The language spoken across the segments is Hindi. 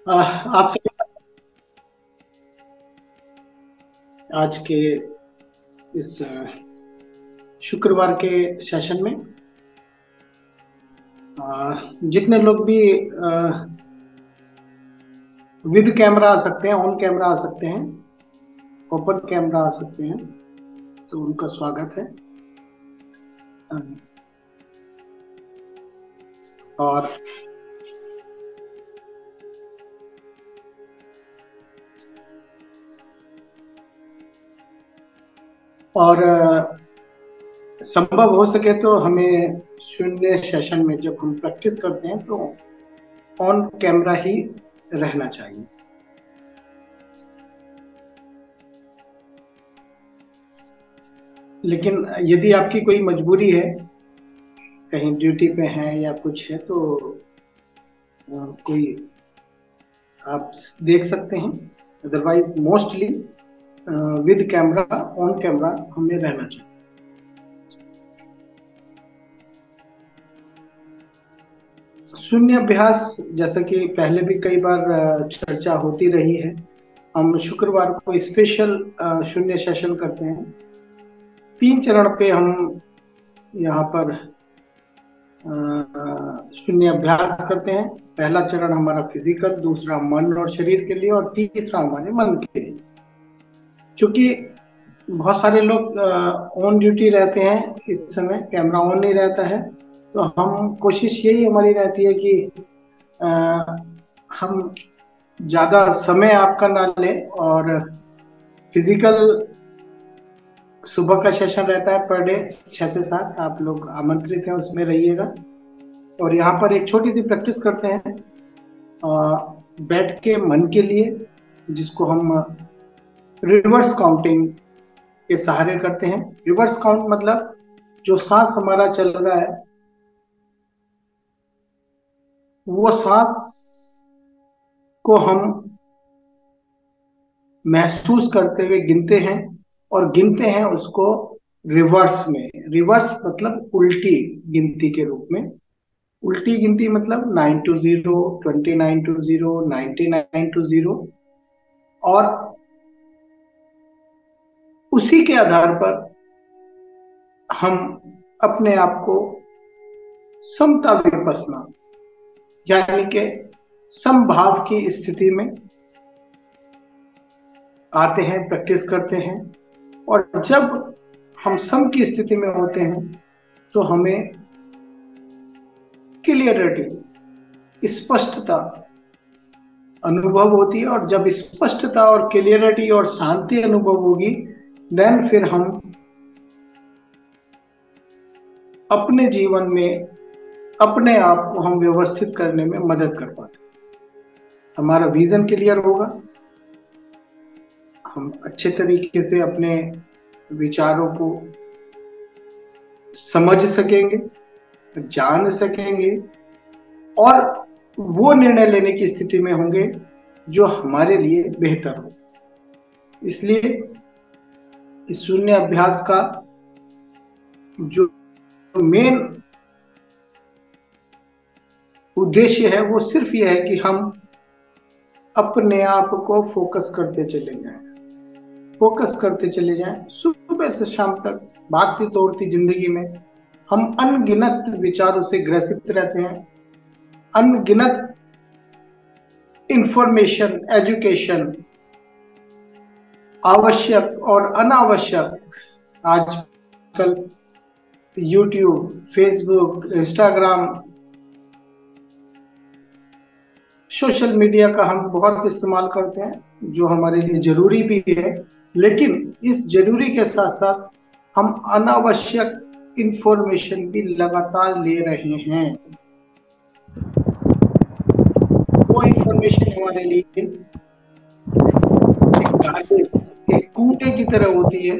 आप सभी आज के इस शुक्रवार के सेशन में जितने लोग भी विद कैमरा आ सकते हैं, ऑन कैमरा आ सकते हैं, ओपन कैमरा आ सकते हैं, तो उनका स्वागत है। अ, और और संभव हो सके तो हमें शून्य सेशन में जब हम प्रैक्टिस करते हैं तो ऑन कैमरा ही रहना चाहिए। लेकिन यदि आपकी कोई मजबूरी है, कहीं ड्यूटी पे हैं या कुछ है, तो कोई आप देख सकते हैं। Otherwise mostly with camera, on camera हमें रहना चाहिए। शून्य अभ्यास जैसा कि पहले भी कई बार चर्चा होती रही है, हम शुक्रवार को स्पेशल शून्य सेशन करते हैं। 3 चरण पे हम यहाँ पर शून्य अभ्यास करते हैं। पहला चरण हमारा फिजिकल, दूसरा मन और शरीर के लिए, और तीसरा हमारे मन के लिए। क्योंकि बहुत सारे लोग ऑन ड्यूटी रहते हैं, इस समय कैमरा ऑन नहीं रहता है, तो हम कोशिश यही हमारी रहती है कि अ, हम ज्यादा समय आपका ना लें। और फिजिकल सुबह का सेशन रहता है पर डे 6 से 7, आप लोग आमंत्रित हैं, उसमें रहिएगा। और यहाँ पर एक छोटी सी प्रैक्टिस करते हैं बैठ के मन के लिए, जिसको हम रिवर्स काउंटिंग के सहारे करते हैं। रिवर्स काउंट मतलब जो सांस हमारा चल रहा है, वो सांस को हम महसूस करते हुए गिनते हैं, और गिनते हैं उसको रिवर्स में। रिवर्स मतलब उल्टी गिनती के रूप में। उल्टी गिनती मतलब 9 टू 0, 29 टू 0, 99 टू 0। और उसी के आधार पर हम अपने आप को समता विपස්සना, यानी कि समभाव की स्थिति में आते हैं, प्रैक्टिस करते हैं। और जब हम सम की स्थिति में होते हैं तो हमें क्लियरिटी, स्पष्टता अनुभव होती है। और जब स्पष्टता और क्लियरिटी और शांति अनुभव होगी, देन फिर हम अपने जीवन में अपने आप को हम व्यवस्थित करने में मदद कर पाते हैं। हमारा विजन क्लियर होगा, हम अच्छे तरीके से अपने विचारों को समझ सकेंगे, जान सकेंगे, और वो निर्णय लेने की स्थिति में होंगे जो हमारे लिए बेहतर हो। इसलिए इस शून्य अभ्यास का जो मेन उद्देश्य है वो सिर्फ ये है कि हम अपने आप को फोकस करते चले जाएं, फोकस करते चले जाएं। सुबह से शाम तक भागती दौड़ती जिंदगी में हम अनगिनत विचारों से ग्रसित रहते हैं। अनगिनत इंफॉर्मेशन, एजुकेशन, आवश्यक और अनावश्यक, आजकल YouTube, Facebook, Instagram, social media का हम बहुत इस्तेमाल करते हैं, जो हमारे लिए जरूरी भी है। लेकिन इस जरूरी के साथ साथ हम अनावश्यक इंफॉर्मेशन भी लगातार ले रहे हैं। वो इंफॉर्मेशन हमारे लिए एक गार्बेज, एक कूटे की तरह होती है,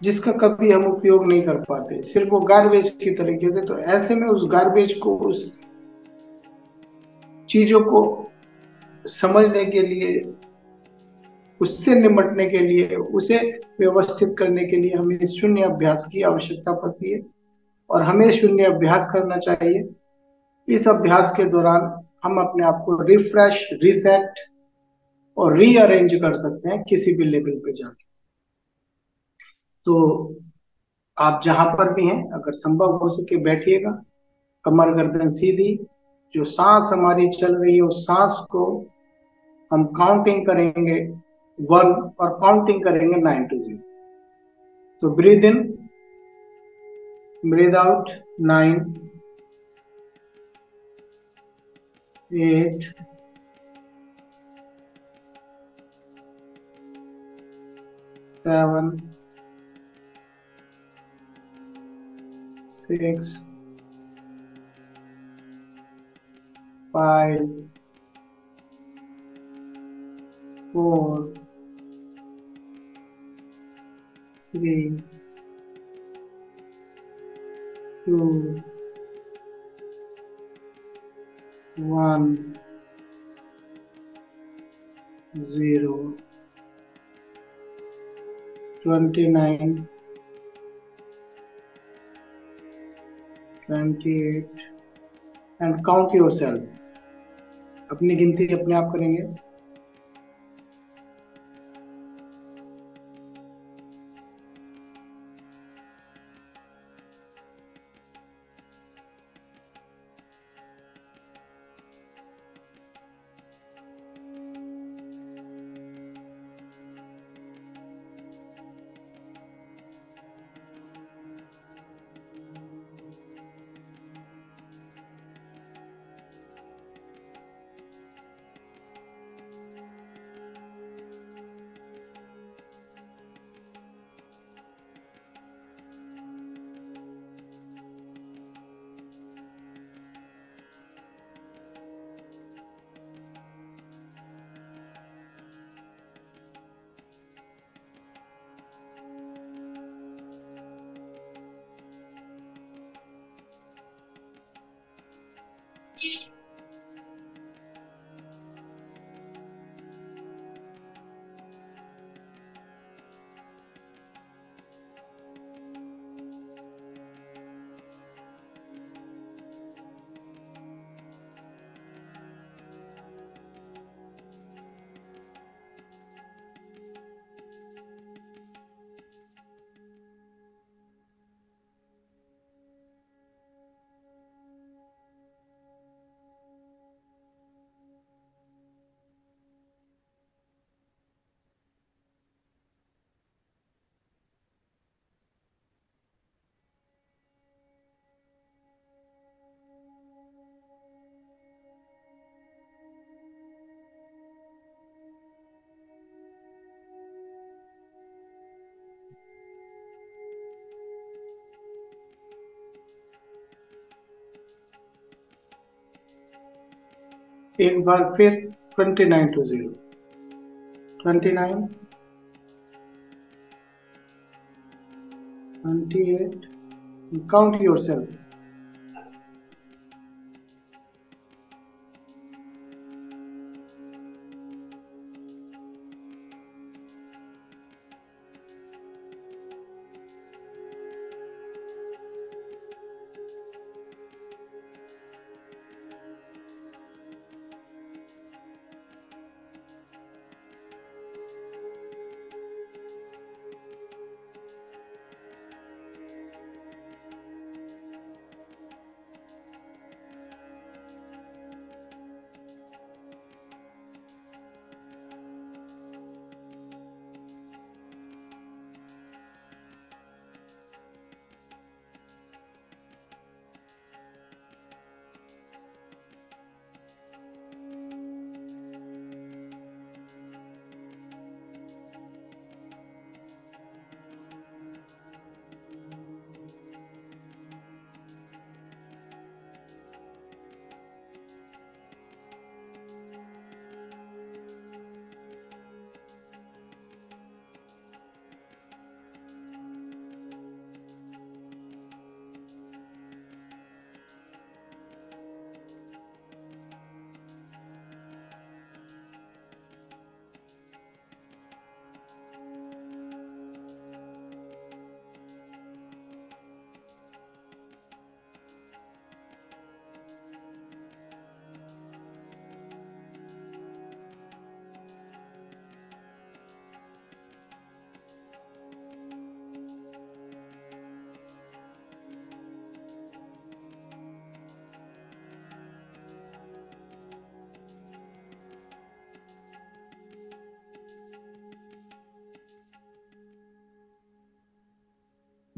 जिसका कभी हम उपयोग नहीं कर पाते, सिर्फ वो गार्बेज की तरीके से। तो ऐसे में उस गार्बेज को, उस चीजों को समझने के लिए, उससे निपटने के लिए, उसे व्यवस्थित करने के लिए हमें शून्य अभ्यास की आवश्यकता पड़ती है। और हमें शून्य अभ्यास करना चाहिए। इस अभ्यास के दौरान हम अपने आप को रिफ्रेश, रीसेट और रीअरेंज कर सकते हैं किसी भी लेवल पे जाके। तो आप जहां पर भी हैं, अगर संभव हो सके बैठिएगा, कमर गर्दन सीधी, जो सांस हमारी चल रही है उस सांस को हम काउंटिंग करेंगे 1 और काउंटिंग करेंगे 9 to 0। तो breathe in, breathe out, 9, 8, 7, 6, 5, 4, 3, 2, 1, 0, 29, 28 and count your self. अपनी गिनती अपने आप करेंगे। एक बार फिर 29 to 0, 29, 28, count yourself।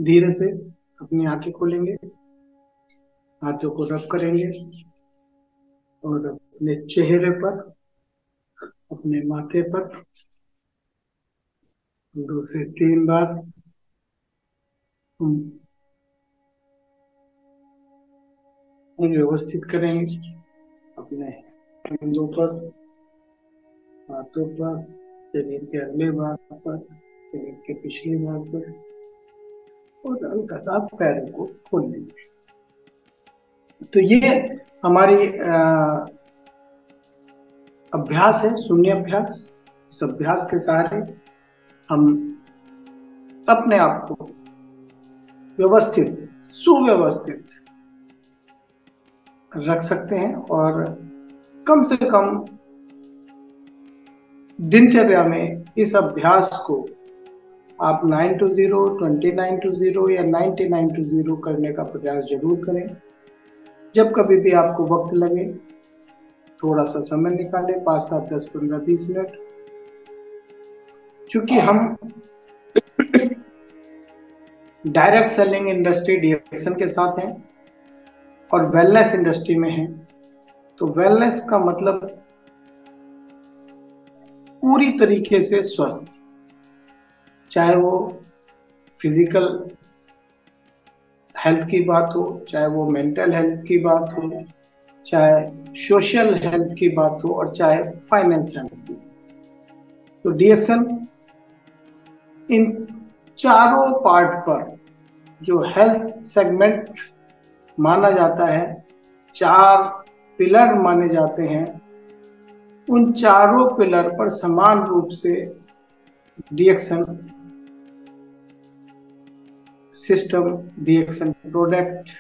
धीरे से अपनी आंखें खोलेंगे, हाथों को रब करेंगे और अपने चेहरे पर, अपने माथे पर 2 से 3 बार हम व्यवस्थित करेंगे अपने कंधों पर, हाथों पर, शरीर के अगले भाग पर, शरीर के पिछले भाग पर, और हल्का सा पैरों को खोल लेंगे। तो ये हमारी अभ्यास है, शून्य अभ्यास। इस अभ्यास के सहारे हम अपने आप को व्यवस्थित, सुव्यवस्थित रख सकते हैं और कम से कम दिनचर्या में इस अभ्यास को आप 9 to 0, 29 to 0 या 99 to 0 करने का प्रयास जरूर करें। जब कभी भी आपको वक्त लगे थोड़ा सा समय निकालें, 5, 7, 10, 15, 20 मिनट। चूंकि हम डायरेक्ट सेलिंग इंडस्ट्री डीएक्शन के साथ हैं और वेलनेस इंडस्ट्री में हैं, तो वेलनेस का मतलब पूरी तरीके से स्वस्थ, चाहे वो फिजिकल हेल्थ की बात हो, चाहे वो मेंटल हेल्थ की बात हो, चाहे सोशल हेल्थ की बात हो और चाहे फाइनेंस हेल्थ की। तो डीएक्शन इन चारों पार्ट पर जो हेल्थ सेगमेंट माना जाता है, 4 पिलर माने जाते हैं, उन चारों पिलर पर समान रूप से डीएक्शन सिस्टम, डीएक्शन प्रोडक्ट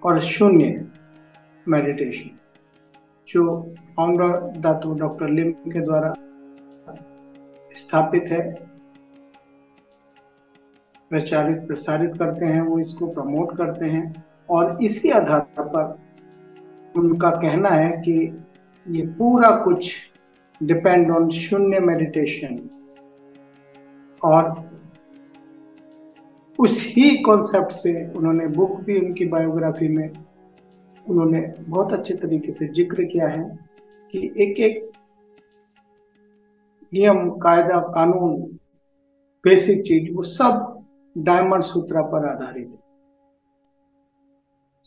और शून्य मेडिटेशन जो फाउंडर दातु डॉक्टर लिम के द्वारा स्थापित है, प्रचारित प्रसारित करते हैं, वो इसको प्रमोट करते हैं। और इसी आधार पर उनका कहना है कि ये पूरा कुछ डिपेंड ऑन शून्य मेडिटेशन, और उस ही कॉन्सेप्ट से उन्होंने बुक भी, उनकी बायोग्राफी में उन्होंने बहुत अच्छे तरीके से जिक्र किया है कि एक एक नियम, कायदा, कानून, बेसिक चीज वो सब डायमंड सूत्र पर आधारित है।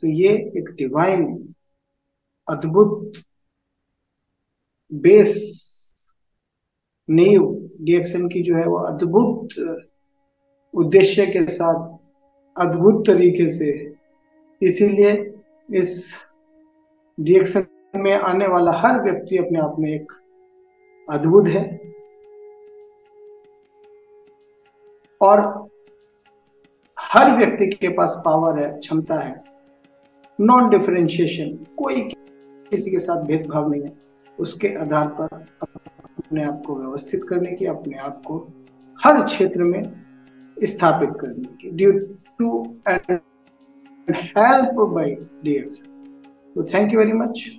तो ये एक डिवाइन, अद्भुत बेस, नींव डीएक्शन की जो है वो अद्भुत उद्देश्य के साथ, अद्भुत तरीके से, इसीलिए इस डीएक्शन में आने वाला हर व्यक्ति अपने आप में एक अद्भुत है। और हर व्यक्ति के पास पावर है, क्षमता है, नॉन डिफरेंशिएशन, कोई किसी के साथ भेदभाव नहीं है। उसके आधार पर अपने आप को व्यवस्थित करने की, अपने आप को हर क्षेत्र में स्थापित करने की, due to and help by डीएक्शन। तो थैंक यू वेरी मच।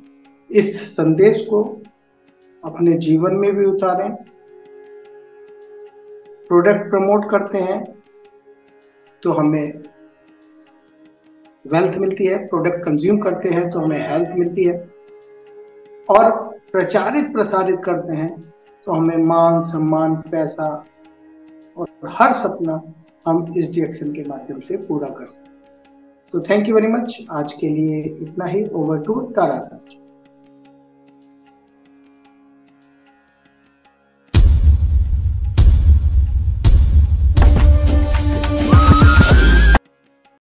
इस संदेश को अपने जीवन में भी उतारें। प्रोडक्ट प्रमोट करते हैं तो हमें वेल्थ मिलती है, प्रोडक्ट कंज्यूम करते हैं तो हमें हेल्थ मिलती है, और प्रचारित प्रसारित करते हैं तो हमें मान, सम्मान, पैसा और हर सपना हम इस डीएक्शन के माध्यम से पूरा कर सकते हैं। तो थैंक यू वेरी मच। आज के लिए इतना ही। Over to Taranath.